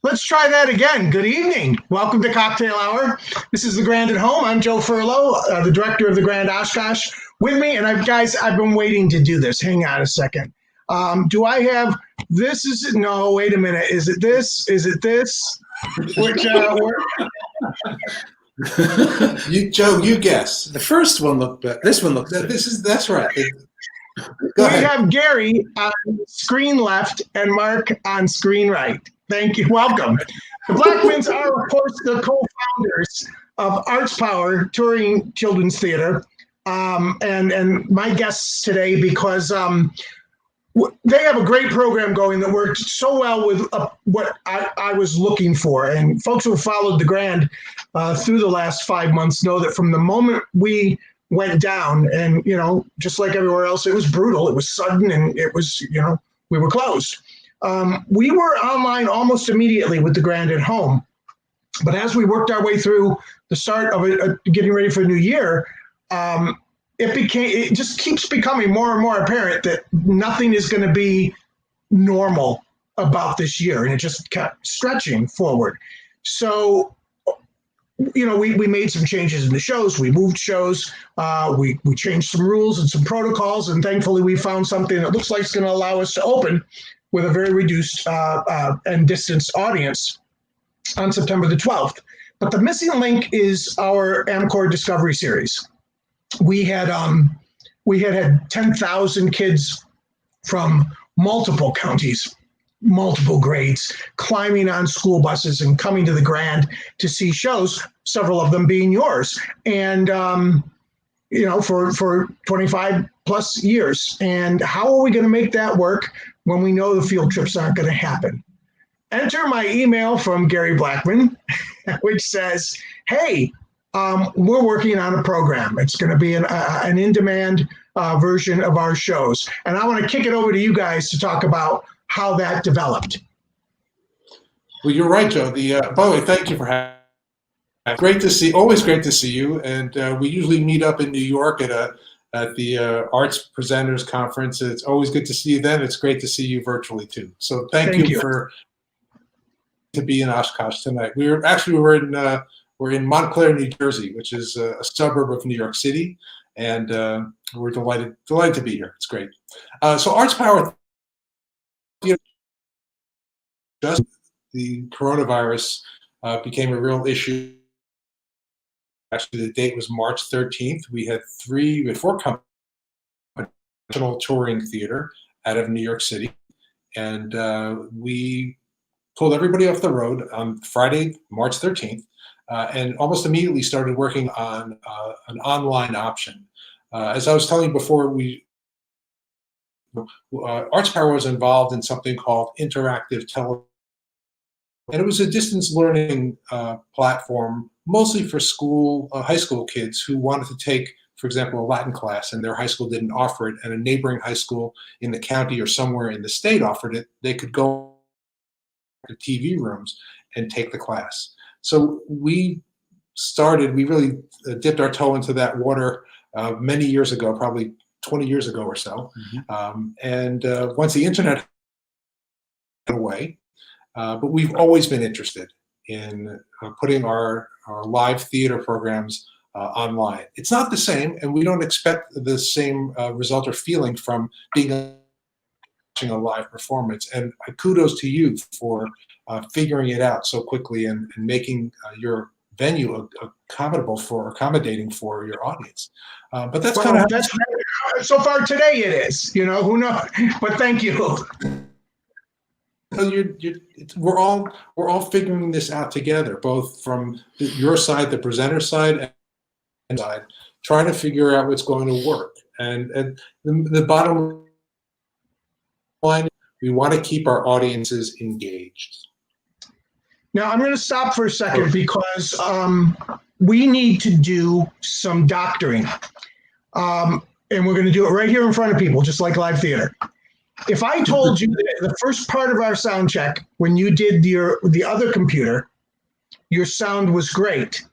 Let's try that again. Good evening. Welcome to Cocktail Hour. This is the Grand at Home. I'm Joe Furlow, the director of the Grand Oshkosh. With me, and I've been waiting to do this. Hang on a second. Do I have this? Is it? No, wait a minute. Is it this? Is it this? Which, Joe, you guess. The first one looked better. This one looks better. That's right. We have Gary on screen left and Mark on screen right. Thank you. Welcome. The Blackmans are, of course, the co-founders of ArtsPower Touring Children's Theater, and my guests today because they have a great program going that works so well with what I was looking for. And folks who have followed the Grand through the last 5 months know that from the moment we went down, and just like everywhere else, it was brutal. It was sudden, and it was we were closed. We were online almost immediately with the Grand at Home, but as we worked our way through the start of it, getting ready for the new year, it just keeps becoming more and more apparent that nothing is going to be normal about this year, and it just kept stretching forward. So, we made some changes in the shows. We moved shows. We changed some rules and some protocols, and thankfully we found something that looks like it's going to allow us to open with a very reduced and distanced audience on September the 12th. But the missing link is our Amcor Discovery Series. We had 10,000 kids from multiple counties, multiple grades, climbing on school buses and coming to the Grand to see shows, several of them being yours. And for 25 plus years. And how are we going to make that work when we know the field trips aren't going to happen? Enter my email from Gary Blackman, which says, hey, we're working on a program. It's going to be an in-demand version of our shows. And I want to kick it over to you guys to talk about how that developed. Well, you're right, Joe. By the way, thank you for having me. Great to see. Always great to see you. And we usually meet up in New York at the Arts Presenters Conference. It's always good to see you then. It's great to see you virtually too. So thank you for to be in Oshkosh tonight. We're in Montclair, New Jersey, which is a suburb of New York City, and we're delighted to be here. It's great. So ArtsPower, just the coronavirus became a real issue. Actually, the date was March 13th. We had 4 companies national touring theater out of New York City. And we pulled everybody off the road on Friday, March 13th, and almost immediately started working on an online option. As I was telling you before, ArtsPower was involved in something called interactive television. And it was a distance learning platform, mostly for high school kids who wanted to take, for example, a Latin class, and their high school didn't offer it, and a neighboring high school in the county or somewhere in the state offered it. They could go to TV rooms and take the class. So we really dipped our toe into that water many years ago, probably 20 years ago or so. And once the internet went away, but we've always been interested in putting our live theater programs online. It's not the same, and we don't expect the same result or feeling from watching a live performance. And kudos to you for figuring it out so quickly and making your venue accommodating for your audience. But that's kind of so far today it is. Who knows? But thank you. We're all figuring this out together, both from your side, the presenter side, and side, trying to figure out what's going to work. And the bottom line, we want to keep our audiences engaged. Now I'm going to stop for a second because we need to do some doctoring, and we're going to do it right here in front of people, just like live theater. If I told you that the first part of our sound check, when you did the other computer, your sound was great,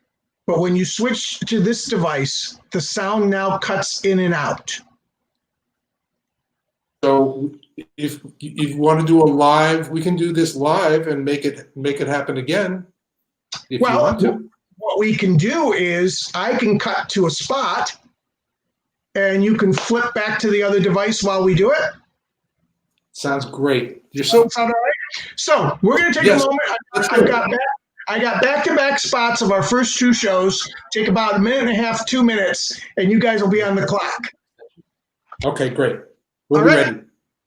but when you switch to this device, the sound now cuts in and out. So if you want to do a live, we can do this live and make it happen again. If you want to. What we can do is I can cut to a spot, and you can flip back to the other device while we do it. Sounds great. Sound all right? So we're going to take a moment. I got back-to-back spots of our first two shows. Take about a minute and a half, 2 minutes, and you guys will be on the clock. Okay, great. We'll be ready.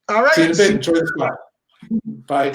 All right. See you in a bit. Enjoy the spot. Bye.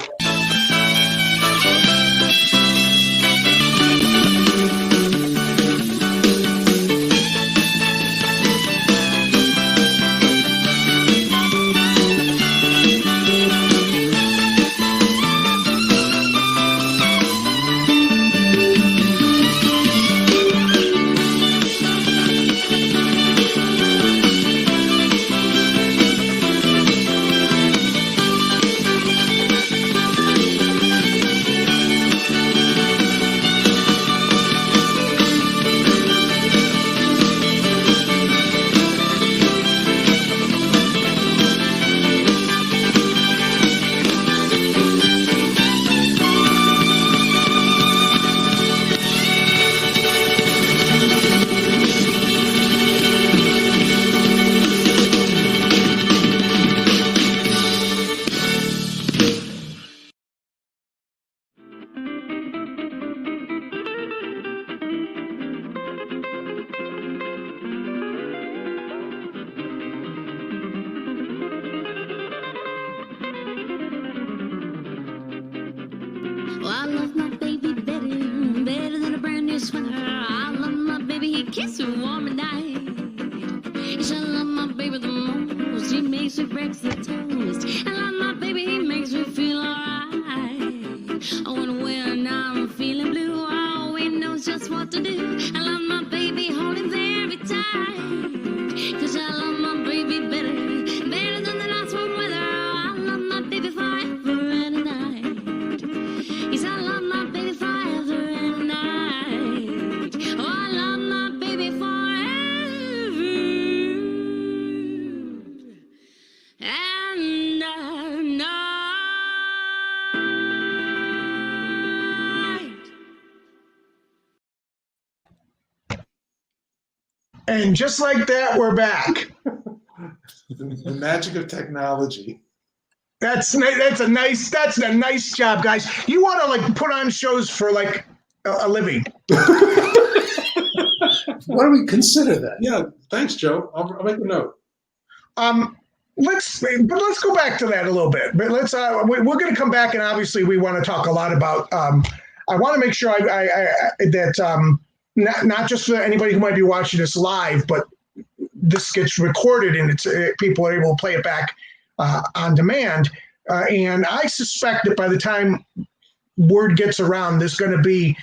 Oh, I love my baby better than a brand new sweater. I love my baby, he kisses me warm at night. Yes, I love my baby the most. He makes me breakfast toast. I love my baby, he makes me feel alright. Oh, and when I'm feeling blue, I always knows just what to do. I love my baby, hold him very tight. 'Cause I love my baby better than the nice warm weather. I love my baby forever and a night. Yes, I love my baby forever and a night. Oh, I love my baby forever and a night. And just like that, we're back. The magic of technology. That's a nice job, guys. You want to like put on shows for like a living. Why don't we consider that? Yeah, thanks, Joe. I'll make a note. let's go back to that a little bit. But we're going to come back, and obviously we want to talk a lot about. I want to make sure that not just for anybody who might be watching this live, but this gets recorded and people are able to play it back on demand. And I suspect that by the time word gets around, there's going to be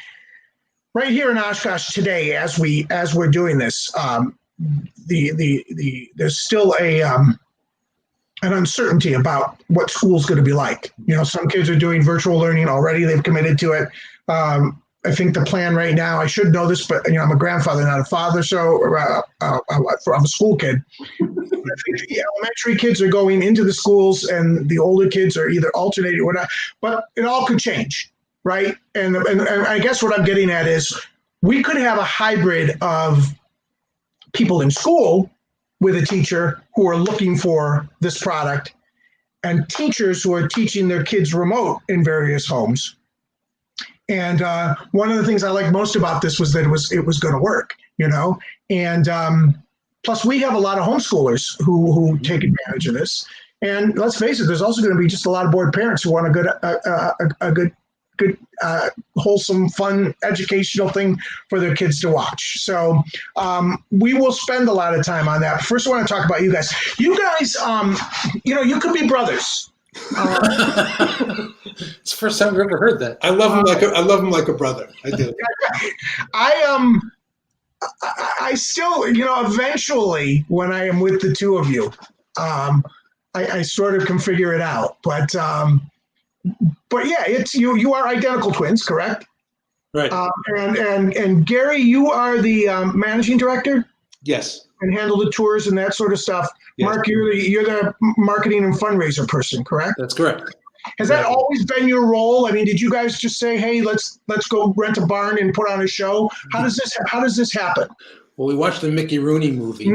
right here in Oshkosh today, as we're doing this. There's still an uncertainty about what school's going to be like. Some kids are doing virtual learning already; they've committed to it. I think the plan right now, I should know this, but I'm a grandfather, not a father, so I'm a school kid. I think the elementary kids are going into the schools, and the older kids are either alternating or whatnot. But it all could change, right? And I guess what I'm getting at is we could have a hybrid of people in school with a teacher who are looking for this product, and teachers who are teaching their kids remote in various homes. And one of the things I liked most about this was that it was going to work, And plus, we have a lot of homeschoolers who take advantage of this. And let's face it, there's also going to be just a lot of bored parents who want a good, wholesome, fun, educational thing for their kids to watch. So we will spend a lot of time on that. First, I want to talk about you guys. You guys, you could be brothers. It's the first time I've ever heard that. I love him like a brother. I do. I still, eventually when I am with the two of you, I sort of can figure it out. But yeah, it's you are identical twins, correct? Right. And Gary, you are the managing director? Yes. And handle the tours and that sort of stuff. Yes. Mark, you're the marketing and fundraiser person, correct? That's correct. Has that always been your role? I mean, did you guys just say, "Hey, let's go rent a barn and put on a show"? How does this happen? Well, we watched the Mickey Rooney movie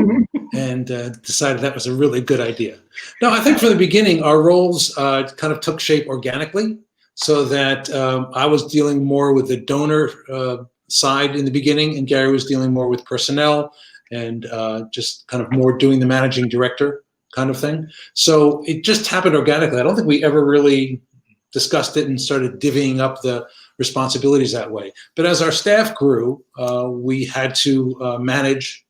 and decided that was a really good idea. No, I think from the beginning, our roles kind of took shape organically, so that I was dealing more with the donor side in the beginning, and Gary was dealing more with personnel and just kind of more doing the managing director kind of thing. So it just happened organically. I don't think we ever really discussed it and started divvying up the responsibilities that way. But as our staff grew, we had to manage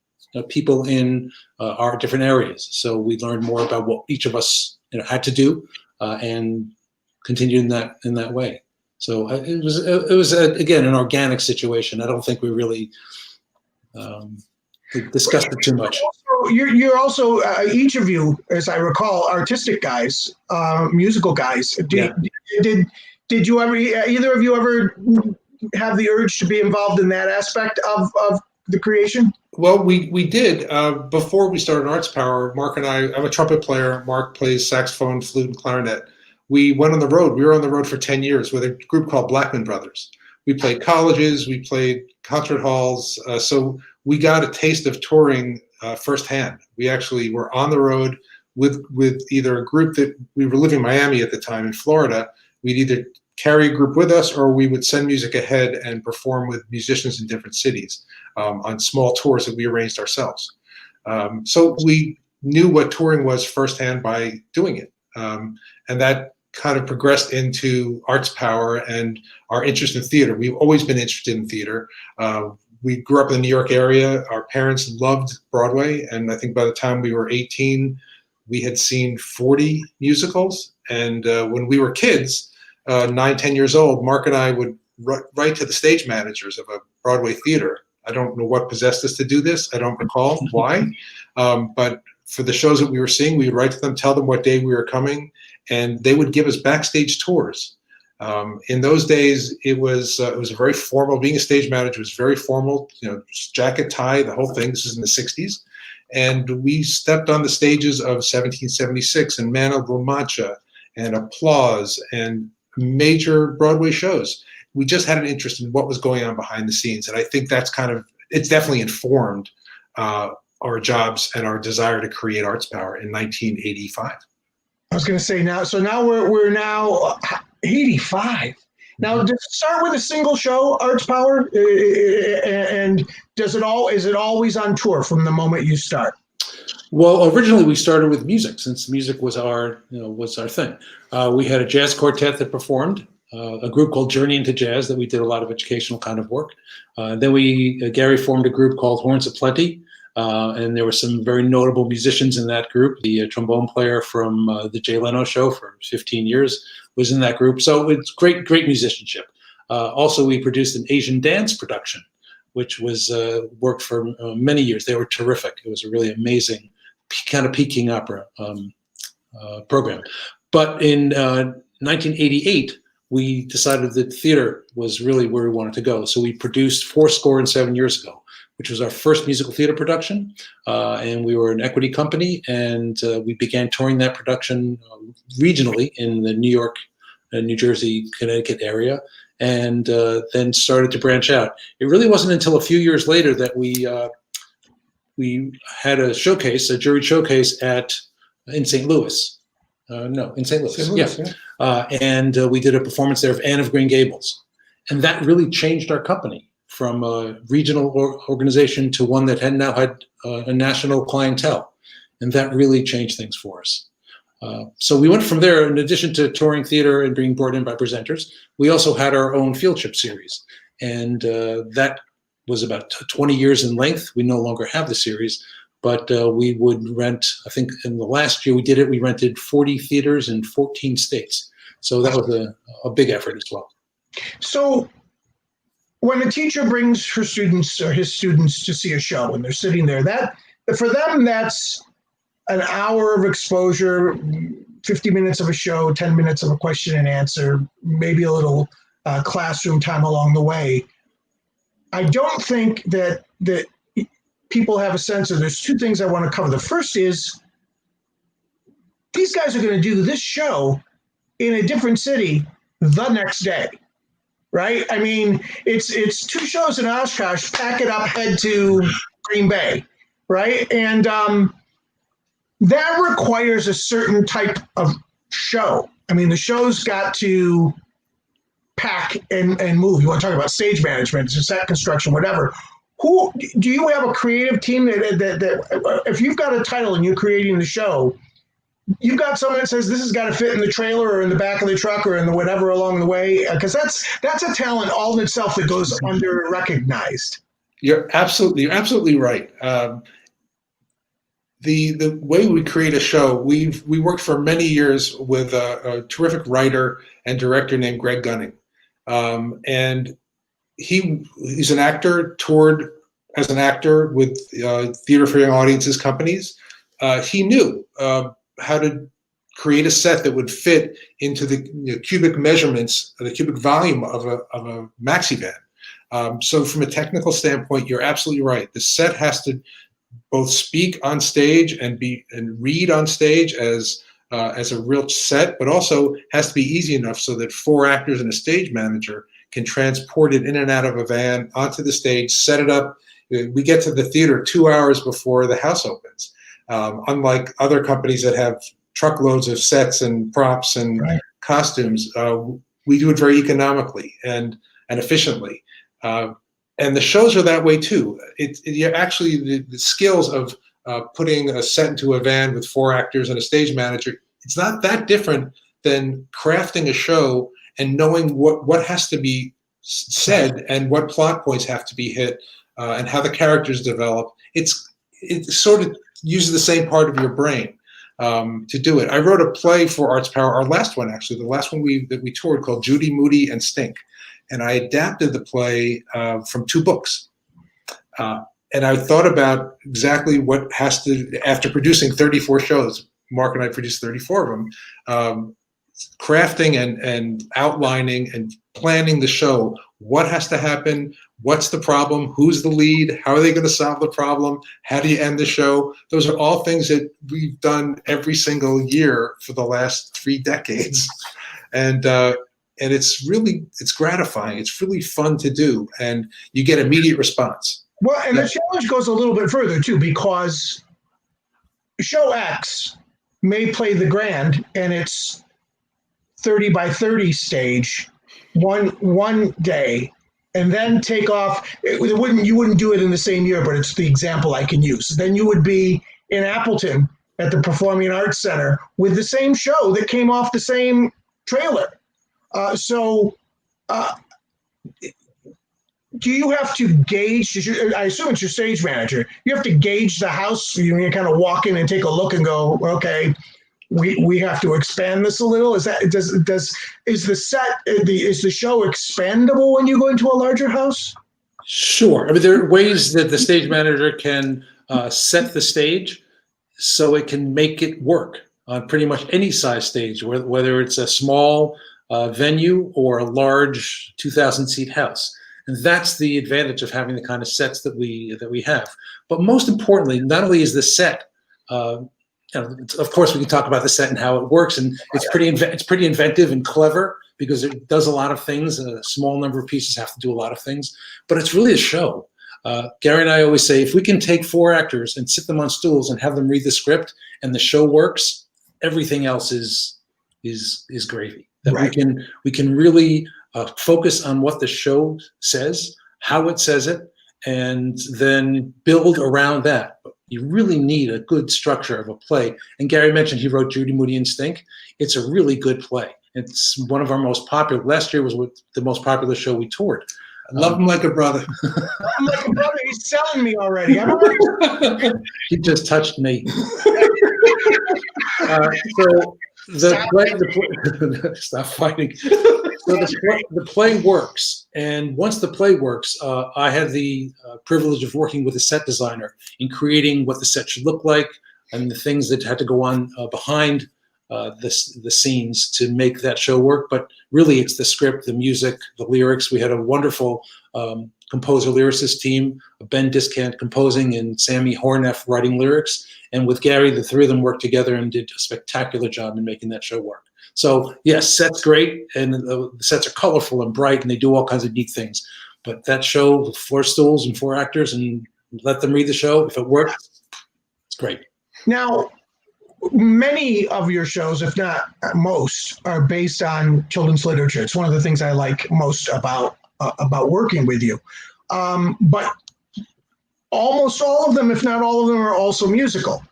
people in our different areas. So we learned more about what each of us had to do and continued in that way. So it was again an organic situation. I don't think we really discussed it too much. You're also each of you, as I recall, artistic guys, musical guys. Did you ever, either of you ever have the urge to be involved in that aspect of the creation? Well, we did before we started ArtsPower. Mark and I'm a trumpet player. Mark plays saxophone, flute, and clarinet. We went on the road. We were on the road for 10 years with a group called Blackman Brothers. We played colleges, we played concert halls. So we got a taste of touring firsthand. We actually were on the road with either a group that we were living in Miami at the time in Florida. We'd either carry a group with us or we would send music ahead and perform with musicians in different cities on small tours that we arranged ourselves. So we knew what touring was firsthand by doing it. And that kind of progressed into ArtsPower and our interest in theater. We've always been interested in theater. We grew up in the New York area. Our parents loved Broadway. And I think by the time we were 18, we had seen 40 musicals. And when we were kids, 9, 10 years old, Mark and I would write to the stage managers of a Broadway theater. I don't know what possessed us to do this. I don't recall why. But for the shows that we were seeing, we would write to them, tell them what day we were coming, and they would give us backstage tours. In those days, it was a very formal. Being a stage manager was very formal. Jacket, tie, the whole thing. This is in the '60s, and we stepped on the stages of 1776 and Man of La Mancha and Applause and major Broadway shows. We just had an interest in what was going on behind the scenes, and I think that's it's definitely informed our jobs and our desire to create ArtsPower in 1985. I was going to say now we're now 85. Now, does it start with a single show, ArtsPower, and is it always on tour from the moment you start? Well, originally we started with music, since music was our thing. We had a jazz quartet that performed, a group called Journey into Jazz that we did a lot of educational kind of work. Then Gary formed a group called Horns of Plenty, and there were some very notable musicians in that group. The trombone player from the Jay Leno Show for 15 years was in that group. So it's great musicianship. Also, we produced an Asian dance production, which was worked for many years. They were terrific. It was a really amazing kind of Peking opera program. But in 1988, we decided that theater was really where we wanted to go. So we produced 7 years ago, which was our first musical theater production. And we were an equity company, and we began touring that production regionally in the New York, New Jersey, Connecticut area, and then started to branch out. It really wasn't until a few years later that we had a jury showcase in St. Louis. In St. Louis. Yeah. And we did a performance there of Anne of Green Gables. And that really changed our company from a regional organization to one that now had a national clientele. And that really changed things for us. So we went from there. In addition to touring theater and being brought in by presenters, we also had our own field trip series. And that was about 20 years in length. We no longer have the series, but we would rent, I think in the last year we did it, we rented 40 theaters in 14 states. So that was a big effort as well. So when a teacher brings her students or his students to see a show and they're sitting there, that for them, that's an hour of exposure, 50 minutes of a show, 10 minutes of a question and answer, maybe a little classroom time along the way. I don't think that people have a sense of, there's two things I want to cover. The first is these guys are going to do this show in a different city the next day, right? I mean, it's two shows in Oshkosh, pack it up, head to Green Bay, right? And that requires a certain type of show. I mean, the show's got to pack and move. You want to talk about stage management, set construction, whatever. Who do you have a creative team that if you've got a title and you're creating the show, you've got someone that says this has got to fit in the trailer or in the back of the truck or in the whatever along the way? Because that's a talent all in itself that goes under recognized. You're absolutely right. The way we create a show, we worked for many years with a terrific writer and director named Greg Gunning. And he's an actor, toured as an actor with theater for young audiences companies. He knew how to create a set that would fit into the cubic measurements, the cubic volume of a maxi van. So from a technical standpoint, you're absolutely right. The set has to both speak on stage and read on stage as a real set, but also has to be easy enough so that 4 actors and a stage manager can transport it in and out of a van onto the stage, set it up. We get to the theater 2 hours before the house opens. Unlike other companies that have truckloads of sets and props and costumes, we do it very economically and efficiently. And the shows are that way too. You're actually the skills of putting a set into a van with 4 actors and a stage manager. It's not that different than crafting a show and knowing what has to be said and what plot points have to be hit and how the characters develop. It sort of uses the same part of your brain to do it. I wrote a play for ArtsPower, our last one actually, the last one that we toured, called Judy, Moody, and Stink. And I adapted the play from 2 books. And I thought about exactly what has to, after producing 34 shows, Mark and I produced 34 of them, crafting and outlining and planning the show. What has to happen? What's the problem? Who's the lead? How are they going to solve the problem? How do you end the show? Those are all things that we've done every single year for the last 3 decades. And it's gratifying. It's really fun to do, and you get immediate response. Well, and the challenge goes a little bit further too, because show X may play the Grand and it's 30 by 30 stage one day, and then take off. You wouldn't do it in the same year, but it's the example I can use. Then you would be in Appleton at the Performing Arts Center with the same show that came off the same trailer. Do you have to gauge? I assume it's your stage manager. You have to gauge the house. You kind of walk in and take a look and go, okay, we have to expand this a little. Is the show expandable when you go into a larger house? Sure. I mean, there are ways that the stage manager can set the stage so it can make it work on pretty much any size stage, whether it's a small venue or a large 2,000-seat house. And that's the advantage of having the kind of sets that we have. But most importantly, not only is the set, of course, we can talk about the set and how it works, and it's pretty inventive and clever because it does a lot of things, and a small number of pieces have to do a lot of things. But it's really a show. Gary and I always say, if we can take 4 actors and sit them on stools and have them read the script, and the show works, everything else is gravy. That right. we can really focus on what the show says, how it says it, and then build around that. But you really need a good structure of a play. And Gary mentioned he wrote Judy, Moody, and Stink. It's a really good play. It's one of our most popular. Last year was the most popular show we toured. I love him like a brother. I'm like a brother. He's selling me already. He just touched me. Stop fighting. So the play works, and once the play works, I had the privilege of working with a set designer in creating what the set should look like and the things that had to go on behind the scenes to make that show work. But really, it's the script, the music, the lyrics. We had a wonderful composer lyricist team, Ben Discant composing and Sammy Horneff writing lyrics. And with Gary, the 3 of them worked together and did a spectacular job in making that show work. So yes, set's great, and the sets are colorful and bright, and they do all kinds of neat things. But that show with 4 stools and 4 actors, and let them read the show. If it works, it's great. Now, many of your shows, if not most, are based on children's literature. It's one of the things I like most about working with you. But almost all of them, if not all of them, are also musical.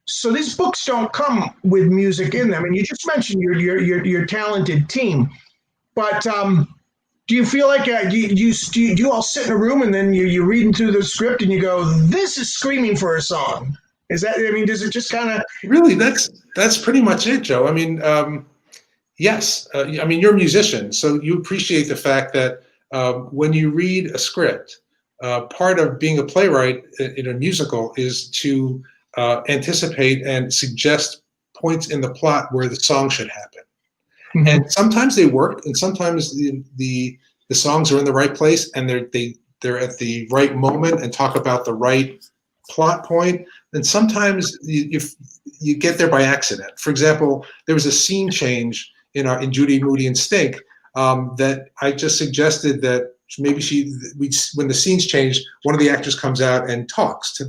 So these books don't come with music in them. And you just mentioned your talented team. But do you feel like do you all sit in a room and then you're reading through the script and you go, this is screaming for a song? Is that, I mean, does it just kind of... Really, that's pretty much it, Joe. I mean, yes. I mean, you're a musician, so you appreciate the fact that when you read a script, part of being a playwright in a musical is to anticipate and suggest points in the plot where the song should happen. Mm-hmm. And sometimes they work, and sometimes the songs are in the right place and they're at the right moment and talk about the right plot point. And sometimes you get there by accident. For example, there was a scene change in Judy, Moody, and Stink that I just suggested that maybe when the scenes changed, one of the actors comes out and talks to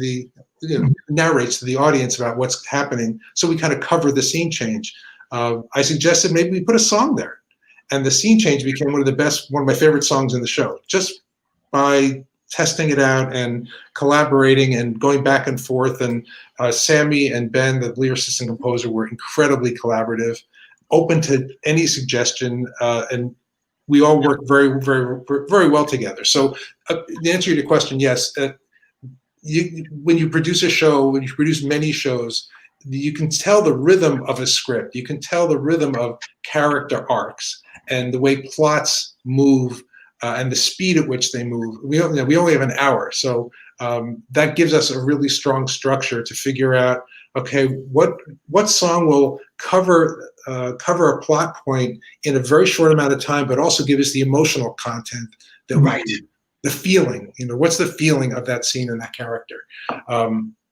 narrates to the audience about what's happening. So we kind of cover the scene change. I suggested maybe we put a song there, and the scene change became one of my favorite songs in the show, just by testing it out and collaborating and going back and forth. And Sammy and Ben, the lyricist and composer, were incredibly collaborative, open to any suggestion, and we all work very, very, very well together. So the answer to your question, yes. When you produce a show, when you produce many shows, you can tell the rhythm of a script. You can tell the rhythm of character arcs and the way plots move and the speed at which they move. We only have an hour, so that gives us a really strong structure to figure out, okay, what song will cover a plot point in a very short amount of time, but also give us the emotional content that we need. The feeling, what's the feeling of that scene and that character?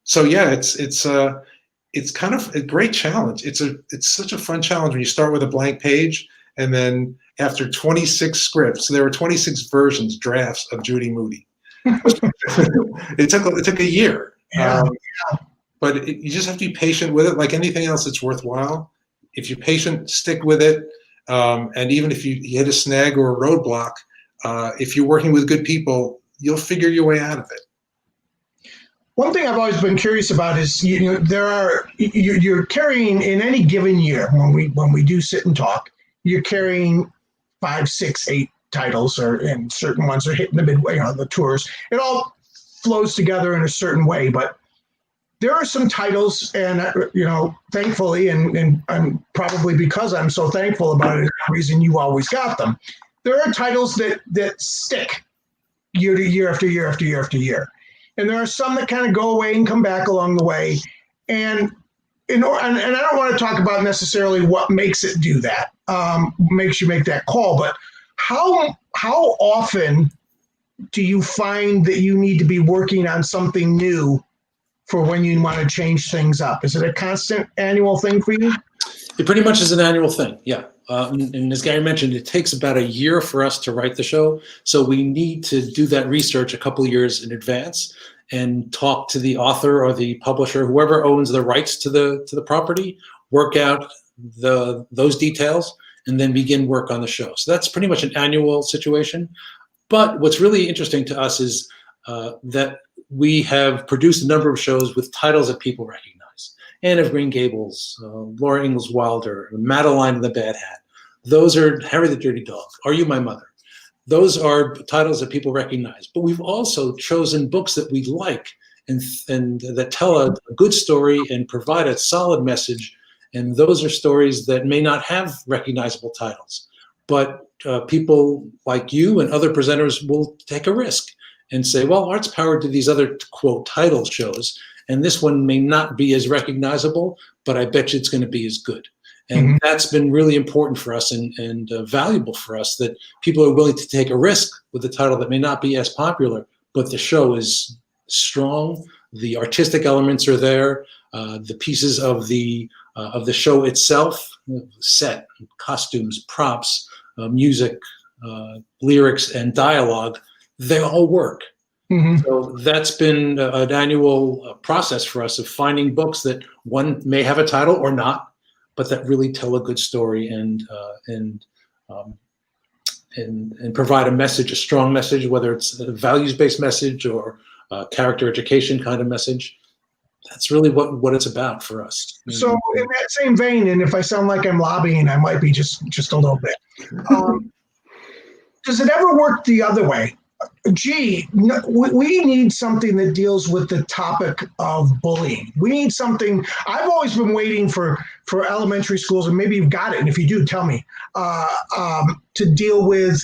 So yeah, it's kind of a great challenge. It's such a fun challenge when you start with a blank page, and then after 26 scripts, so there were 26 drafts of Judy Moody. It took a year. Yeah. But you just have to be patient with it. Like anything else that's worthwhile, if you're patient, stick with it. And even if you hit a snag or a roadblock, if you're working with good people, you'll figure your way out of it. one thing I've always been curious about is, you're carrying in any given year when we do sit and talk, you're carrying 5, 6, 8 titles, and certain ones are hitting the midway on the tours. It all flows together in a certain way, but there are some titles, and thankfully, and probably because I'm so thankful about it, the reason you always got them. There are titles that stick year to year after year after year after year. And there are some that kind of go away and come back along the way. And I don't want to talk about necessarily what makes it do that, makes you make that call, but how often do you find that you need to be working on something new for when you want to change things up? Is it a constant annual thing for you? It pretty much is an annual thing, yeah. And as Gary mentioned, it takes about a year for us to write the show. So we need to do that research a couple of years in advance and talk to the author or the publisher, whoever owns the rights to the property, work out those details, and then begin work on the show. So that's pretty much an annual situation. But what's really interesting to us is that we have produced a number of shows with titles that people recognize. Anne of Green Gables, Laura Ingalls Wilder, Madeline and the Bad Hat. Those are Harry the Dirty Dog, Are You My Mother? Those are titles that people recognize. But we've also chosen books that we like and that tell a good story and provide a solid message. And those are stories that may not have recognizable titles. But people like you and other presenters will take a risk and say, well, ArtsPower did these other, quote, title shows, and this one may not be as recognizable, but I bet you it's going to be as good. And that's been really important for us and valuable for us, that people are willing to take a risk with a title that may not be as popular, but the show is strong. The artistic elements are there. The pieces of the show itself, set, costumes, props, music, lyrics, and dialogue, they all work. So that's been an annual process for us of finding books that one may have a title or not, but that really tell a good story and provide a message, a strong message, whether it's a values-based message or a character education kind of message. That's really what it's about for us. So in that same vein, and if I sound like I'm lobbying, I might be just a little bit. Does it ever work the other way? Gee, we need something that deals with the topic of bullying. We need something. I've always been waiting for elementary schools, and maybe you've got it, and if you do, tell me, to deal with,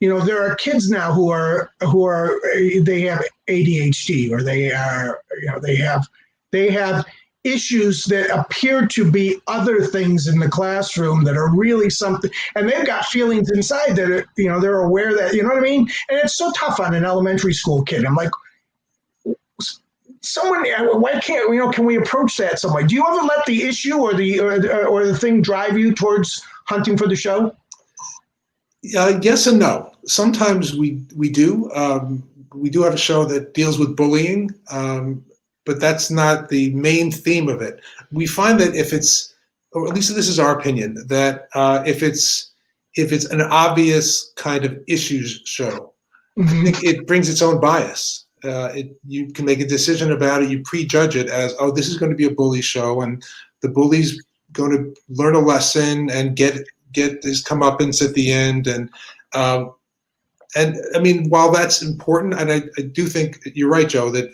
there are kids now who are they have ADHD, or they have issues that appear to be other things in the classroom that are really something, and they've got feelings inside that are, they're aware that, you know what I mean? And it's so tough on an elementary school kid. I'm like, why can't, can we approach that some way? Do you ever let the issue or the thing drive you towards hunting for the show? Yes and no. Sometimes we do. We do have a show that deals with bullying, but that's not the main theme of it. We find that if it's, or at least this is our opinion, that if it's an obvious kind of issues show, I think it brings its own bias. You can make a decision about it. You prejudge it as, oh, this is going to be a bully show, and the bully's going to learn a lesson and get his comeuppance at the end. And I mean, while that's important, and I do think you're right, Joe, that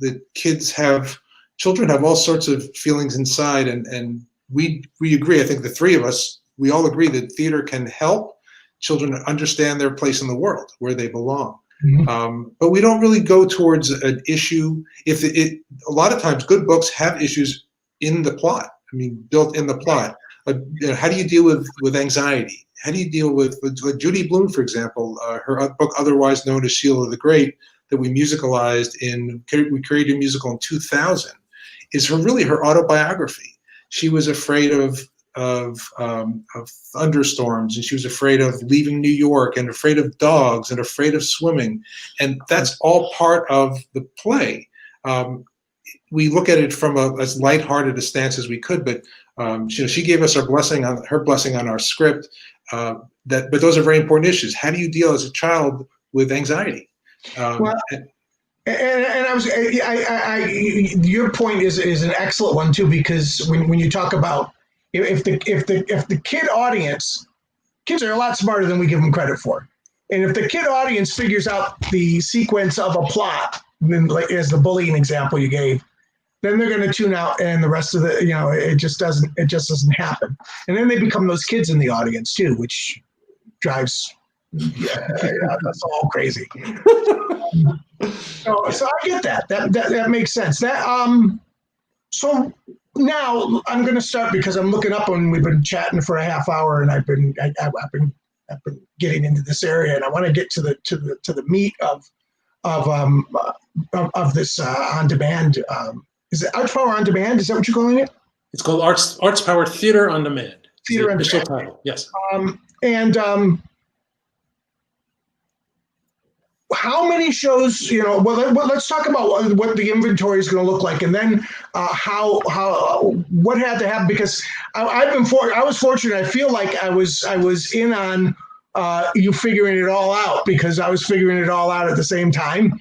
that children have all sorts of feelings inside, and we agree. I think the three of us, we all agree that theater can help children understand their place in the world, where they belong. But we don't really go towards an issue. A lot of times, good books have issues in the plot. I mean, built in the plot. How do you deal with anxiety? How do you deal with Judy Blume, for example, her book otherwise known as Sheila the Great, that we musicalized we created a musical in 2000, is really her autobiography. She was afraid of thunderstorms, and she was afraid of leaving New York, and afraid of dogs, and afraid of swimming, and that's all part of the play. We look at it from as lighthearted a stance as we could, but she gave us her blessing on our script. But those are very important issues. How do you deal as a child with anxiety? And your point is an excellent one too, because when you talk about if the kid audience, kids are a lot smarter than we give them credit for, and if the kid audience figures out the sequence of a plot, then like as the bullying example you gave, then they're going to tune out, and the rest of the it just doesn't happen, and then they become those kids in the audience too, which drives that's all crazy. So I get that. That makes sense. So now I'm going to start because I'm looking up and we've been chatting for a half hour, and I've been getting into this area, and I want to get to the meat of this on demand. Is it ArtsPower on demand? Is that what you're calling it? It's called ArtsPower Theater on Demand. Theater on Official Demand. title. Yes. How many shows? Let's talk about what the inventory is going to look like, and then what had to happen, because I was fortunate. I feel like I was in on you figuring it all out, because I was figuring it all out at the same time.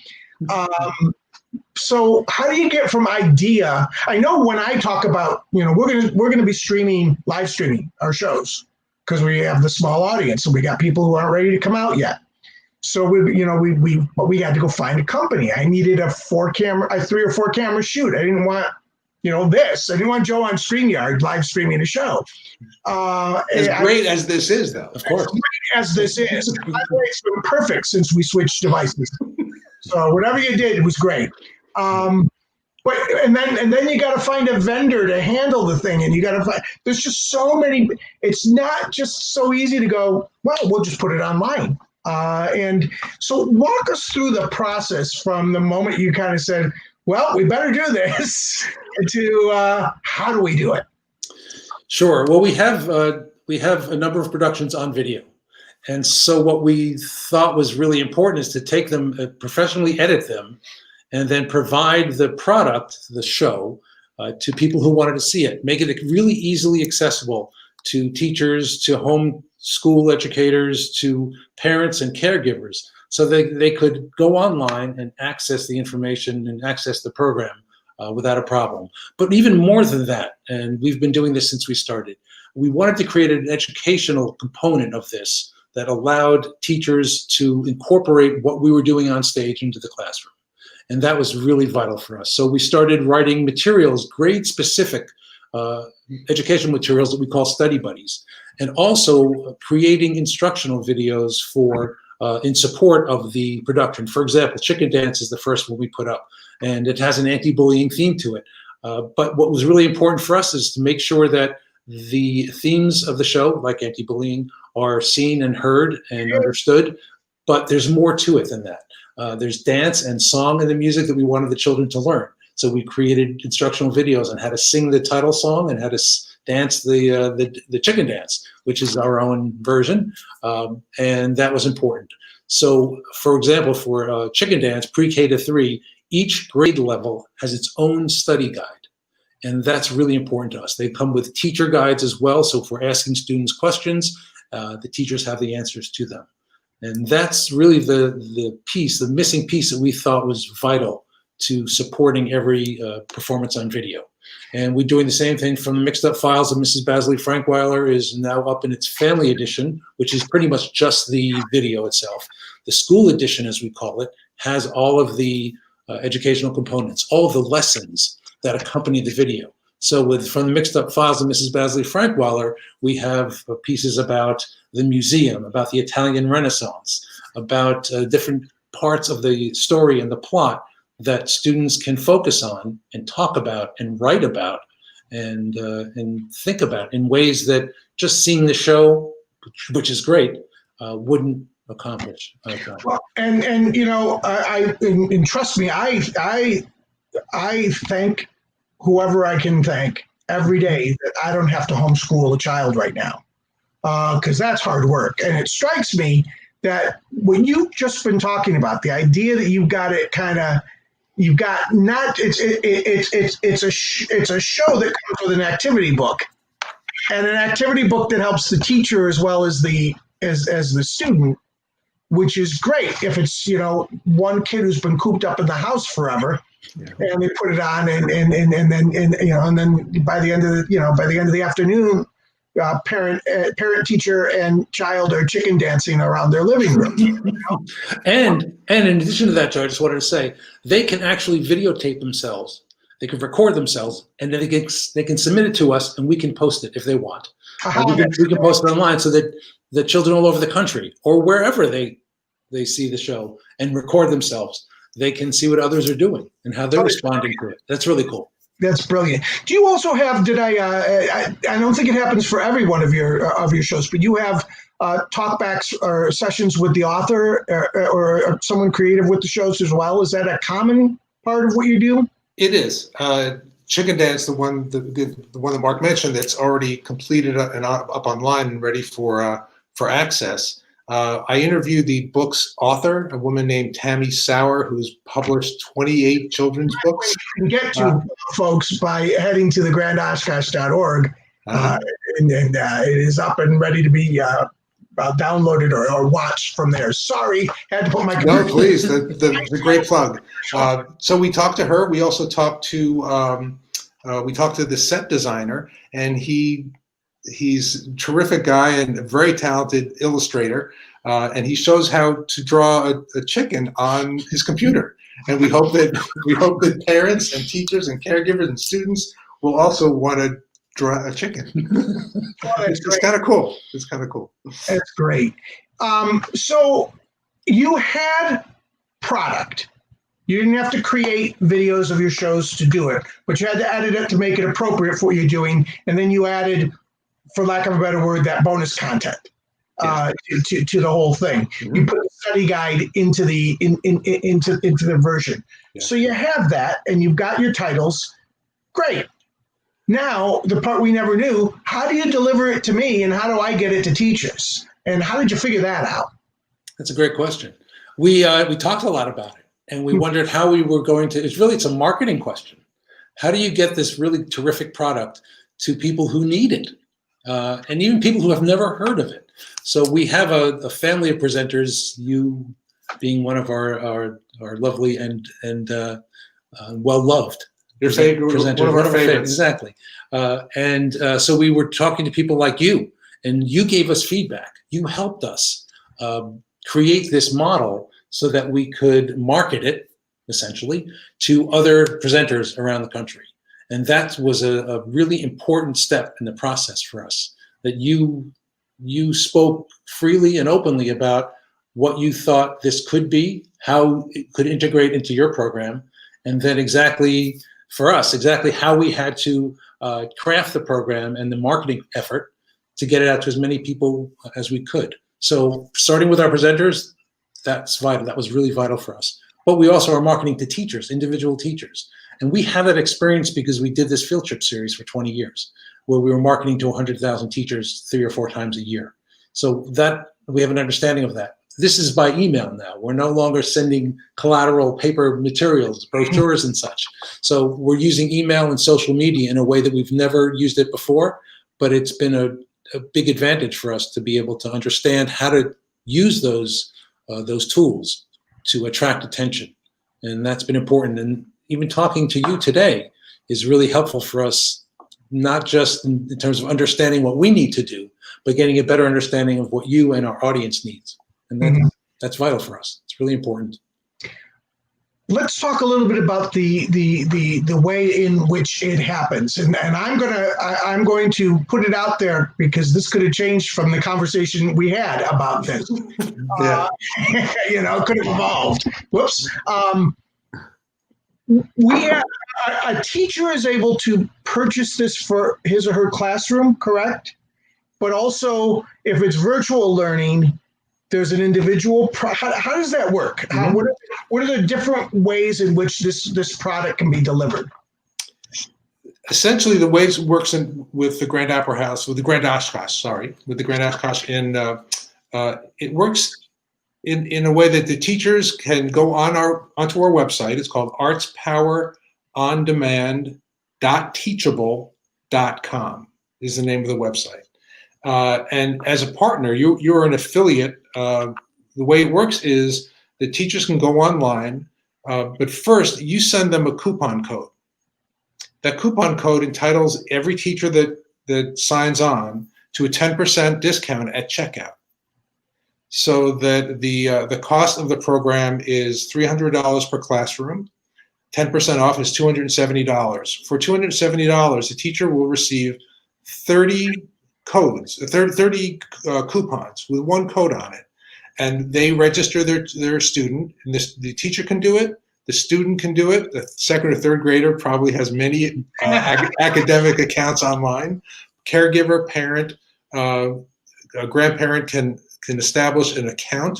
So how do you get from idea? I know when I talk about, we're gonna be live streaming our shows because we have the small audience, and we got people who aren't ready to come out yet. So we had to go find a company. I needed a 3 or 4 camera shoot. I didn't want this. I didn't want Joe on StreamYard live streaming a show. As great as this is, though, of course. As great as this is, by the way, it's been perfect since we switched devices. So whatever you did, it was great. But then you got to find a vendor to handle the thing, and you got to find. There's just so many. It's not just so easy to go, well, we'll just put it online. And so walk us through the process from the moment you kind of said, well, we better do this, to how do we do it? Sure. Well, we have a number of productions on video. And so what we thought was really important is to take them, professionally edit them, and then provide the product, the show, to people who wanted to see it. Make it really easily accessible to teachers, to home school educators, to parents and caregivers, so they could go online and access the information and access the program without a problem. But even more than that, and we've been doing this since we started, we wanted to create an educational component of this that allowed teachers to incorporate what we were doing on stage into the classroom. And that was really vital for us. So we started writing materials, grade-specific educational materials that we call study buddies, and also creating instructional videos for in support of the production. For example, Chicken Dance is the first one we put up, and it has an anti-bullying theme to it. But what was really important for us is to make sure that the themes of the show, like anti-bullying, are seen and heard and understood, but there's more to it than that. There's dance and song in the music that we wanted the children to learn. So we created instructional videos on how to sing the title song and how to dance the Chicken Dance, which is our own version, and that was important. So, for example, for Chicken Dance, pre-K to 3, each grade level has its own study guide, and that's really important to us. They come with teacher guides as well, so if we're asking students questions, the teachers have the answers to them. And that's really the missing piece that we thought was vital to supporting every performance on video. And we're doing the same thing from the Mixed Up Files of Mrs. Basley Frankweiler is now up in its family edition, which is pretty much just the video itself. The school edition, as we call it, has all of the educational components, all of the lessons that accompany the video. So from the Mixed Up Files of Mrs. Basley Frankweiler, we have pieces about the museum, about the Italian Renaissance, about different parts of the story and the plot that students can focus on and talk about and write about and think about in ways that just seeing the show, which is great, wouldn't accomplish. Well, and trust me, I thank whoever I can thank every day that I don't have to homeschool a child right now, because that's hard work. And it strikes me that when you've just been talking about the idea that you've got it kind of, you've got not it's a show that comes with an activity book, and an activity book that helps the teacher as well as the student. which is great if it's, one kid who's been cooped up in the house forever. Yeah. And they put it on, and then by the end of the afternoon, parent, teacher, and child are chicken dancing around their living room. And in addition to that, Joe, I just wanted to say they can actually videotape themselves. They can record themselves, and then they can submit it to us, and we can post it if they want. We can post it online so that the children all over the country or wherever they see the show and record themselves, they can see what others are doing and how they're responding to it. That's really cool. That's brilliant. Do you also have? I don't think it happens for every one of your shows, but you have talkbacks or sessions with the author or someone creative with the shows as well. Is that a common part of what you do? It is. Chicken Dance, the one that Mark mentioned, that's already completed and up online and ready for access. I interviewed the book's author, a woman named Tammy Sauer, who's published 28 children's books. You can get to folks by heading to the grandoshkosh.org, and it is up and ready to be downloaded or watched from there. Sorry, had to put my computer. No, please, the great plug. So we talked to her. We also talked to the set designer, and he's a terrific guy and a very talented illustrator, and he shows how to draw a chicken on his computer. And we hope that parents and teachers and caregivers and students will also want to draw a chicken. It's kind of cool. It's kind of cool. That's great. So you had product. You didn't have to create videos of your shows to do it, but you had to edit it to make it appropriate for what you're doing. And then you added, for lack of a better word, that bonus content to the whole thing. Mm-hmm. You put the study guide into the into the version. Yeah. So you have that, and you've got your titles. Great. Now, the part we never knew, how do you deliver it to me, and how do I get it to teachers? And how did you figure that out? That's a great question. We talked a lot about it, and we wondered how we were going to. It's a marketing question. How do you get this really terrific product to people who need it, and even people who have never heard of it? So we have a family of presenters. You being one of our lovely and well loved. Your favorite presenter, one of our favorites. Exactly. So we were talking to people like you, and you gave us feedback. You helped us create this model so that we could market it, essentially, to other presenters around the country. And that was a really important step in the process for us, that you spoke freely and openly about what you thought this could be, how it could integrate into your program, and then exactly how we had to craft the program and the marketing effort to get it out to as many people as we could. So starting with our presenters, that's vital. That was really vital for us. But we also are marketing to teachers, individual teachers. And we have that experience because we did this field trip series for 20 years, where we were marketing to 100,000 teachers 3 or 4 times a year. So that we have an understanding of that. This is by email now. We're no longer sending collateral paper materials, brochures and such. So we're using email and social media in a way that we've never used it before, but it's been a big advantage for us to be able to understand how to use those tools to attract attention. And that's been important. And even talking to you today is really helpful for us, not just in terms of understanding what we need to do, but getting a better understanding of what you and our audience needs. And that's vital for us. It's really important. Let's talk a little bit about the way in which it happens, and I'm going to put it out there because this could have changed from the conversation we had about this. Yeah. Could have evolved. Whoops. A teacher is able to purchase this for his or her classroom, correct? But also, if it's virtual learning, there's an individual. How does that work? What are the different ways in which this product can be delivered? Essentially, the ways it works with the Grand Oshkosh, it works in a way that the teachers can go onto our website. It's called ArtsPowerOnDemand.teachable.com is the name of the website. And as a partner, you're an affiliate the way it works is the teachers can go online, but first you send them a coupon code. That coupon code entitles every teacher that signs on to a 10% discount at checkout. So that the cost of the program is $300 per classroom. 10% off is $270. For $270, the teacher will receive 30 codes, 30 coupons with one code on it. And they register their student. And the teacher can do it. The student can do it. The second or third grader probably has many academic accounts online. Caregiver, parent, a grandparent can establish an account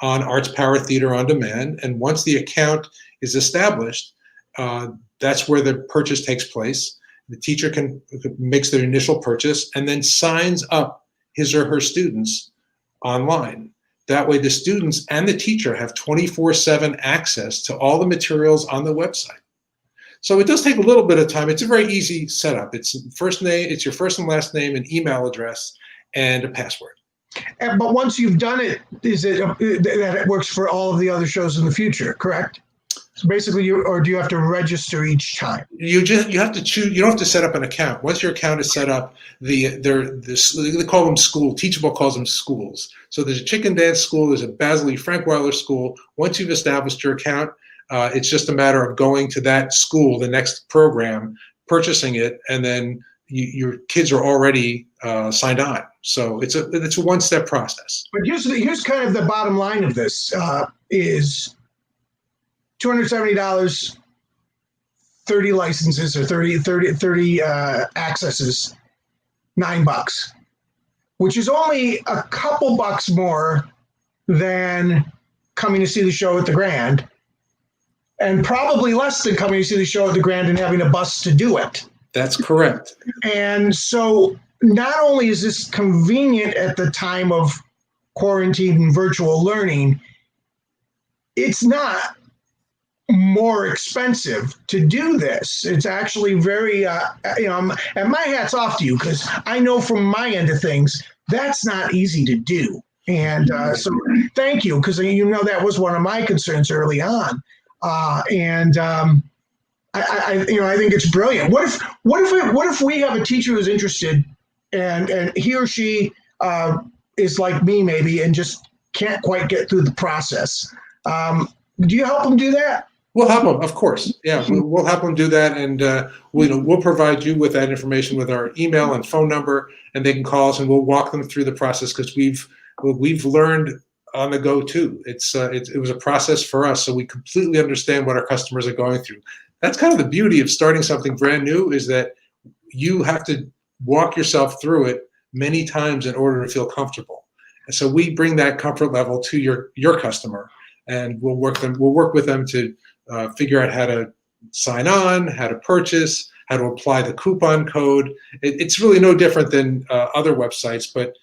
on ArtsPower Theater on Demand. And once the account is established, that's where the purchase takes place. The teacher makes their initial purchase and then signs up his or her students online. That way the students and the teacher have 24/7 access to all the materials on the website. So it does take a little bit of time. It's a very easy setup. It's your first and last name, an email address, and a password. But once you've done it, is it that it works for all of the other shows in the future, correct? So basically, or do you have to register each time? You have to choose. You don't have to set up an account. Once your account is set up, they call them school. Teachable calls them schools. So there's a Chicken Dance school. There's a Basil E. Frankweiler school. Once you've established your account, it's just a matter of going to that school, the next program, purchasing it, and then your kids are already signed on. So it's a one-step process. But here's kind of the bottom line of this is $270, 30 licenses or 30 accesses, $9, which is only a couple bucks more than coming to see the show at the Grand, and probably less than coming to see the show at the Grand and having a bus to do it. That's correct. And so not only is this convenient at the time of quarantine and virtual learning, it's not more expensive to do this. It's actually very, and my hat's off to you, because I know from my end of things, that's not easy to do. And so thank you, because that was one of my concerns early on. I think it's brilliant. What if we have a teacher who's interested and he or she is like me maybe and just can't quite get through the process? Do you help them do that? We'll help them, of course. Yeah, we'll help them do that, and we'll provide you with that information with our email and phone number, and they can call us, and we'll walk them through the process, because we've learned on the go too. It was a process for us, so we completely understand what our customers are going through. That's kind of the beauty of starting something brand new, is that you have to walk yourself through it many times in order to feel comfortable. And so we bring that comfort level to your customer, and we'll work with them to figure out how to sign on, how to purchase, how to apply the coupon code. It's really no different than other websites, but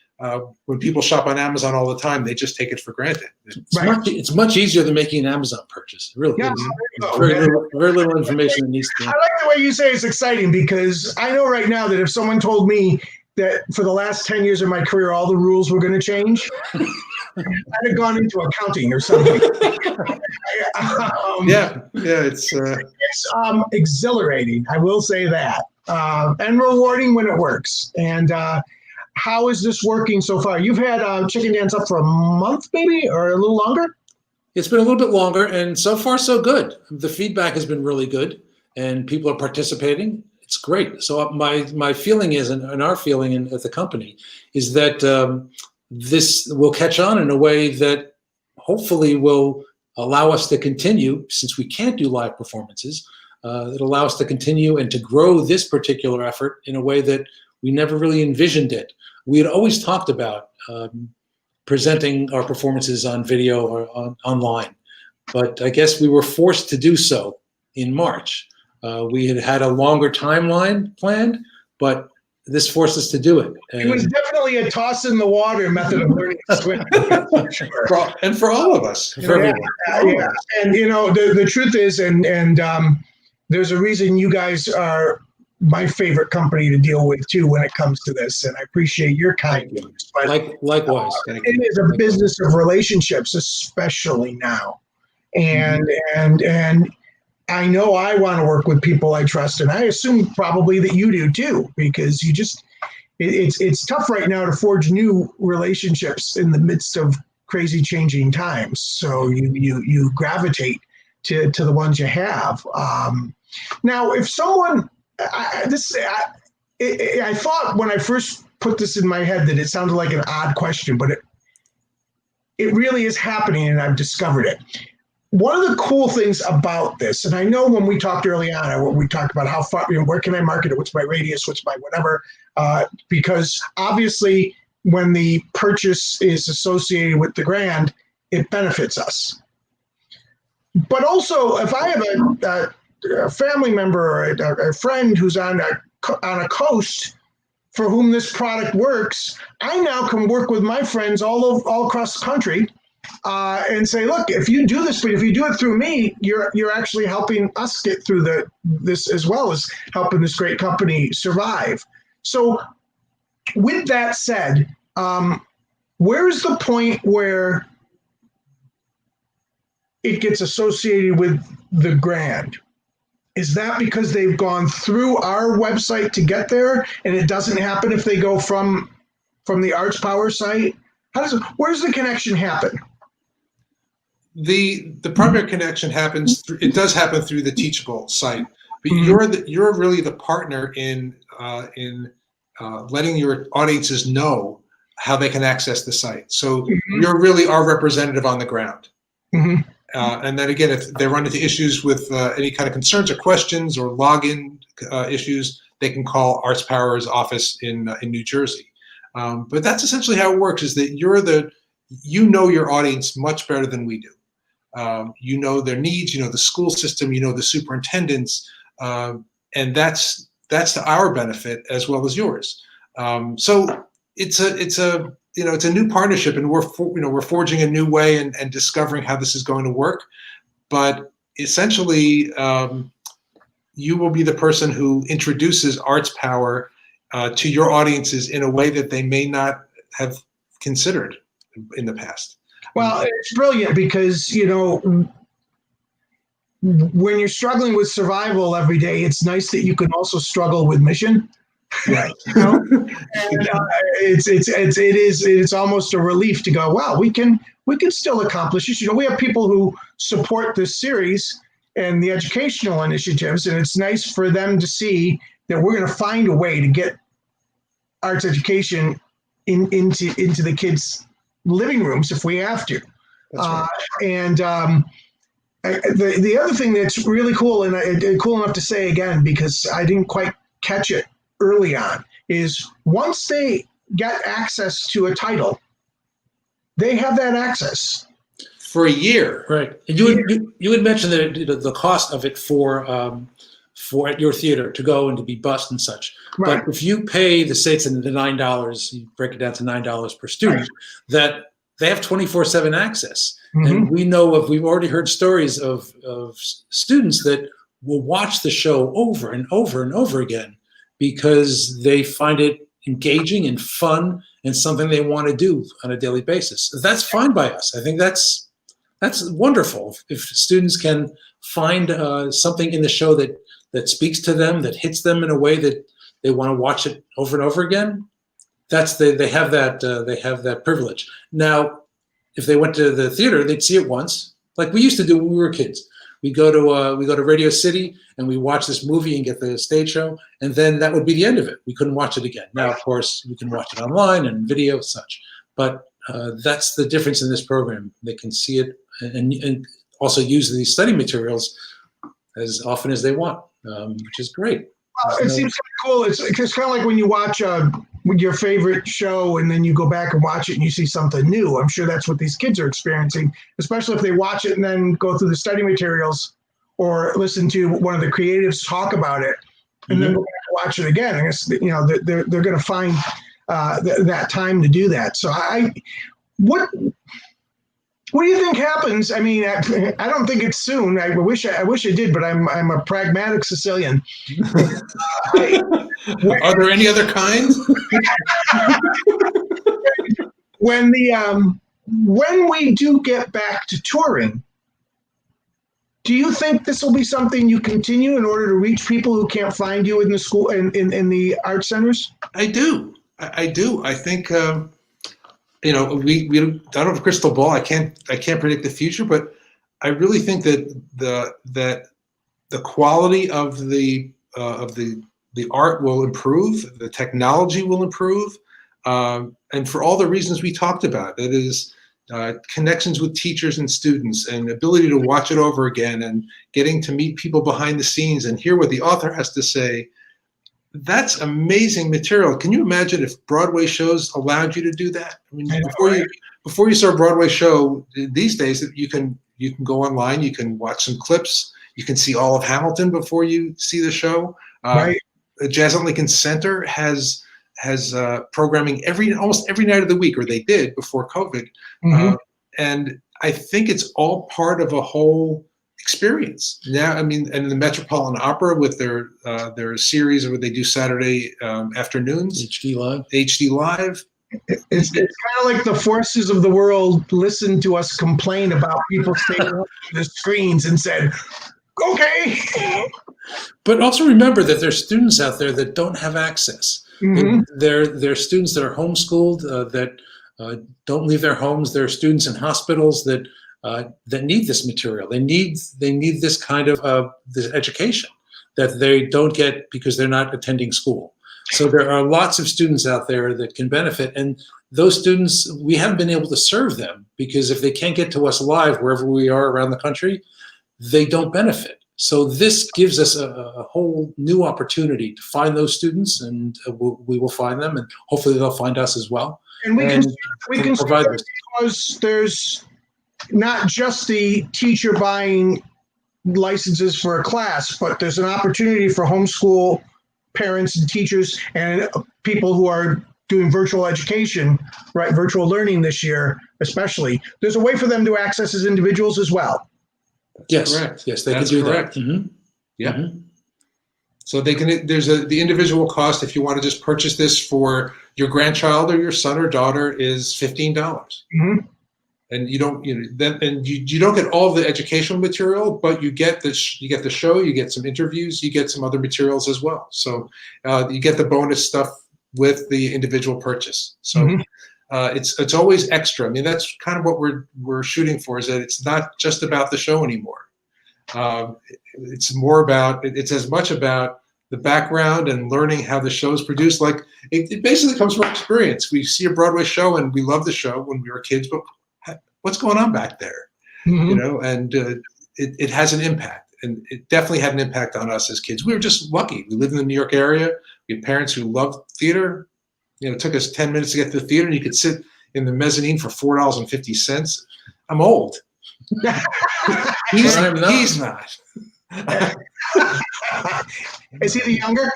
when people shop on Amazon all the time, they just take it for granted. It's much easier than making an Amazon purchase. It really is. Very little information that needs to be. I like the way you say it's exciting, because I know right now that if someone told me that for the last 10 years of my career, all the rules were going to change, I'd have gone into accounting or something. It's exhilarating. I will say that, and rewarding when it works. And how is this working so far? You've had Chicken Dance up for a month, maybe, or a little longer? It's been a little bit longer, and so far so good. The feedback has been really good, and people are participating. It's great. So my feeling is, and our feeling at the company, is that this will catch on in a way that hopefully will allow us to continue, since we can't do live performances. It'll allow us to continue and to grow this particular effort in a way that we never really envisioned it. We had always talked about presenting our performances on video or online, but I guess we were forced to do so in March. We had a longer timeline planned, but this forced us to do it. And it was definitely a toss in the water method of learning to swim. And for all of us. For everyone. And the truth is, and there's a reason you guys are my favorite company to deal with too when it comes to this, and I appreciate your kind words. But likewise, it is a business of relationships, especially now, and I know I want to work with people I trust, and I assume probably that you do too, because you just it's tough right now to forge new relationships in the midst of crazy changing times. So you gravitate to the ones you have. Now, if someone I thought when I first put this in my head that it sounded like an odd question, but it really is happening, and I've discovered it. One of the cool things about this, and I know when we talked early on, we talked about how far, where can I market it? What's my radius? What's my whatever? Because obviously, when the purchase is associated with the Grand, it benefits us. But also, if I have a family member or a friend who's on a coast for whom this product works, I now can work with my friends all across the country. And say, look, if you do this, but if you do it through me, you're actually helping us get through this as well as helping this great company survive. So, with that said, where's the point where it gets associated with the Grand? Is that because they've gone through our website to get there, and it doesn't happen if they go from the ArtsPower site? Where's the connection happen? The primary connection happens. It does happen through the Teachable site, but you're really the partner in letting your audiences know how they can access the site. So you're really our representative on the ground. And then again, if they run into issues with any kind of concerns or questions or login issues, they can call ArtsPower's office in New Jersey. But that's essentially how it works: is that you know your audience much better than we do. You know their needs, you know the school system, you know the superintendents, and that's to our benefit as well as yours. So it's a new partnership, and we're forging a new way and discovering how this is going to work. But essentially, you will be the person who introduces ArtsPower to your audiences in a way that they may not have considered in the past. Well, it's brilliant because, when you're struggling with survival every day, it's nice that you can also struggle with mission. Right. And it's almost a relief to go, wow, we can still accomplish this. We have people who support this series and the educational initiatives, and it's nice for them to see that we're going to find a way to get arts education into the kids' living rooms if we have to. Right. The other thing that's really cool, and cool enough to say again, because I didn't quite catch it early on, is once they get access to a title, they have that access for a year. Right. And you had mentioned that the cost of it for at your theater to go and to be bussed and such. Right. But if you pay the states the $9, you break it down to $9 per student, right, that they have 24/7 access. And we've already heard stories of students that will watch the show over and over and over again because they find it engaging and fun and something they want to do on a daily basis. That's fine by us. I think that's wonderful. If students can find something in the show that speaks to them, that hits them in a way that they want to watch it over and over again, they have that privilege. Now, if they went to the theater, they'd see it once, like we used to do when we were kids. We go to Radio City and we watch this movie and get the stage show, and then that would be the end of it. We couldn't watch it again. Now, of course, we can watch it online and video and such. But that's the difference in this program. They can see it and also use these study materials as often as they want, which is great. Well, it seems kind of cool. It's kind of like when you watch your favorite show and then you go back and watch it and you see something new. I'm sure that's what these kids are experiencing, especially if they watch it and then go through the study materials or listen to one of the creatives talk about it and then go back and watch it again. I guess they're going to find that time to do that. So What do you think happens? I mean, I don't think it's soon. I wish I did, but I'm a pragmatic Sicilian. Are there any other kinds? When we do get back to touring, do you think this will be something you continue in order to reach people who can't find you in the school in the art centers? I do. I do. I think we don't have a crystal ball. I can't predict the future, but I really think that the quality of the art will improve, the technology will improve, and for all the reasons we talked about. That is connections with teachers and students, and ability to watch it over again, and getting to meet people behind the scenes and hear what the author has to say. That's amazing material. Can you imagine if Broadway shows allowed you to do that? I mean, before you saw a Broadway show, these days you can go online, you can watch some clips, you can see all of Hamilton before you see the show. Right. Jazz at Lincoln Center has programming almost every night of the week, or they did before COVID. Mm-hmm. And I think it's all part of a whole experience. Yeah, I mean, and the Metropolitan Opera with their series where they do Saturday afternoons, HD Live. It's kind of like the forces of the world listened to us complain about people staying on the screens and said, "Okay." But also remember that there's students out there that don't have access. Mm-hmm. There are students that are homeschooled that don't leave their homes. There are students in hospitals that need this material. They need this kind of this education that they don't get because they're not attending school. So there are lots of students out there that can benefit, and those students, we haven't been able to serve them because if they can't get to us live wherever we are around the country, they don't benefit. So this gives us a whole new opportunity to find those students, and we will find them, and hopefully they'll find us as well. And we can provide this because there's not just the teacher buying licenses for a class, but there's an opportunity for homeschool parents and teachers and people who are doing virtual education, right? Virtual learning this year, especially. There's a way for them to access as individuals as well. Yes, correct. Yes, they That's can do correct. that. Mm-hmm. Yeah. Mm-hmm. So they can. There's the individual cost if you want to just purchase this for your grandchild or your son or daughter is $15. Mm-hmm. And you don't you don't get all of the educational material, but you get the show, you get some interviews, you get some other materials as well. So you get the bonus stuff with the individual purchase. So Mm-hmm. It's always extra. I mean, that's kind of what we're shooting for, is that it's not just about the show anymore. It's as much about the background and learning how the show is produced. Like it basically comes from experience. We see a Broadway show and we love the show when we were kids, but what's going on back there? Mm-hmm. And it has an impact, and it definitely had an impact on us as kids. We were just lucky. We lived in the New York area. We had parents who loved theater. It took us 10 minutes to get to the theater, and you could sit in the mezzanine for $4.50. I'm old. He's not. Is he the younger?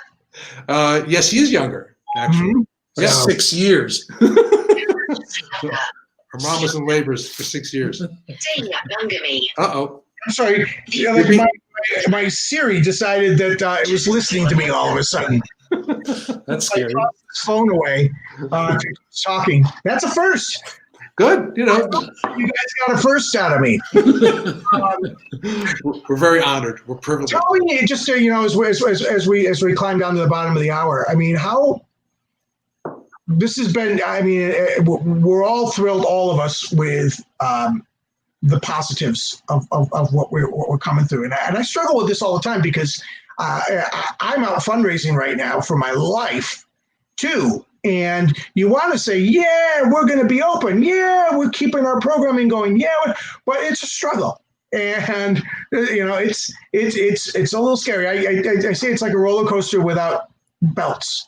Yes, he is younger, actually. Mm-hmm. Yeah. 6 years. Her mom was in labor for 6 years. Uh-oh. I'm sorry. My Siri decided that it was listening to me all of a sudden. That's I scary. tossed his phone away. Talking. That's a first. Good. You guys got a first out of me. We're very honored. We're privileged. Tell me, just so you know, as we climb down to the bottom of the hour, I mean, how this has been. I mean, we're all thrilled, all of us, with the positives of what we're coming through, and I struggle with this all the time because I'm out fundraising right now for my life too. And you want to say, yeah, we're going to be open. Yeah, we're keeping our programming going. Yeah, but it's a struggle. And, it's a little scary. I say it's like a roller coaster without belts.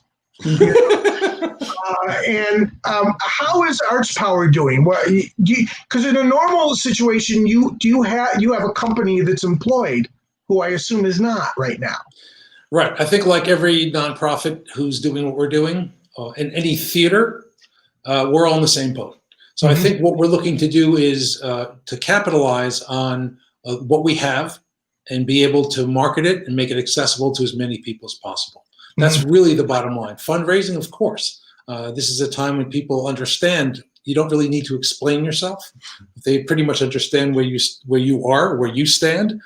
And how is ArtsPower doing? Because in a normal situation, you have a company that's employed, who I assume is not right now. Right. I think like every nonprofit who's doing what we're doing, in any theater, we're all in the same boat. So I think what we're looking to do is to capitalize on what we have and be able to market it and make it accessible to as many people as possible. That's really the bottom line. Fundraising, of course. This is a time when people understand you don't really need to explain yourself. They pretty much understand where you are, where you stand.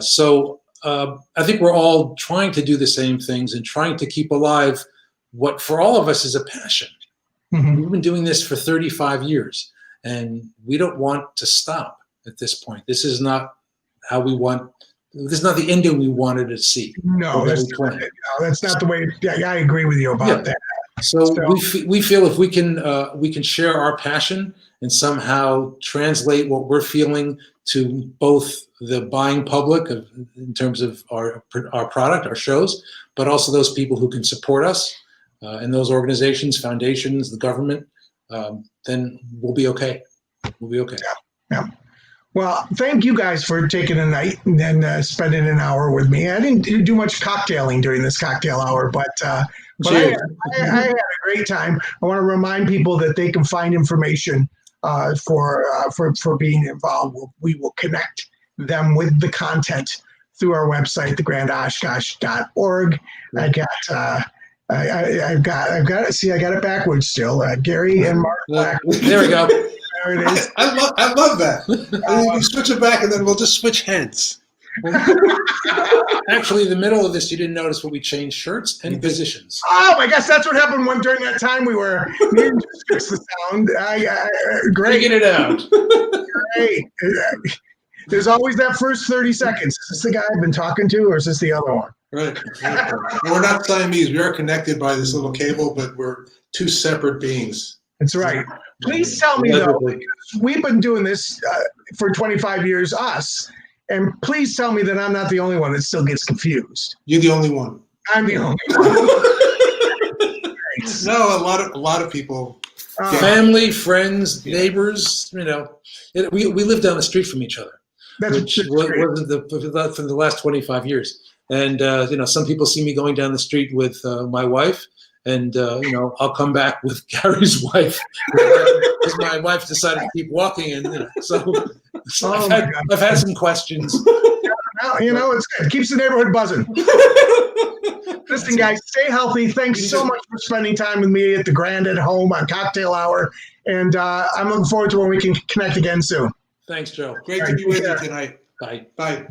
So I think we're all trying to do the same things and trying to keep alive what for all of us is a passion. We've been doing this for 35 years, and we don't want to stop at this point. This is not how we want. This is not the ending we wanted to see. No, that's not the way. Yeah, I agree with you about that. So we feel if we can share our passion and somehow translate what we're feeling to both the buying public in terms of our product, our shows, but also those people who can support us and those organizations, foundations, the government, then we'll be okay. We'll be okay. Yeah. Well, thank you guys for taking a night and spending an hour with me. I didn't do much cocktailing during this cocktail hour, but I had a great time. I want to remind people that they can find information for being involved. We will connect them with the content through our website, thegrandoshkosh.org. I got it backwards still. Gary and Mark Blackman. There we go. There it is. I love that. You switch it back, and then we'll just switch heads. Actually, in the middle of this, you didn't notice, but we changed shirts and positions. Oh my gosh, that's what happened during that time we were. You didn't just fix the sound. Great. Get it out. Great. There's always that first 30 seconds. Is this the guy I've been talking to, or is this the other one? Right. We're not Siamese. We are connected by this little cable, but we're two separate beings. That's right. Please tell me, though, because we've been doing this for 25 years, us, and please tell me that I'm not the only one that still gets confused. You're the only one. I'm the only one. No, a lot of people. Family, friends, neighbors. You know, we live down the street from each other, which wasn't for the last 25 years. And some people see me going down the street with my wife. And, I'll come back with Gary's wife because my wife decided to keep walking. And, so I've had some questions. It's good. It keeps the neighborhood buzzing. Listen, guys, stay healthy. Thanks so much for spending time with me at the Grand at Home on Cocktail Hour. And I'm looking forward to when we can connect again soon. Thanks, Joe. Great to be with you tonight. Bye. Bye.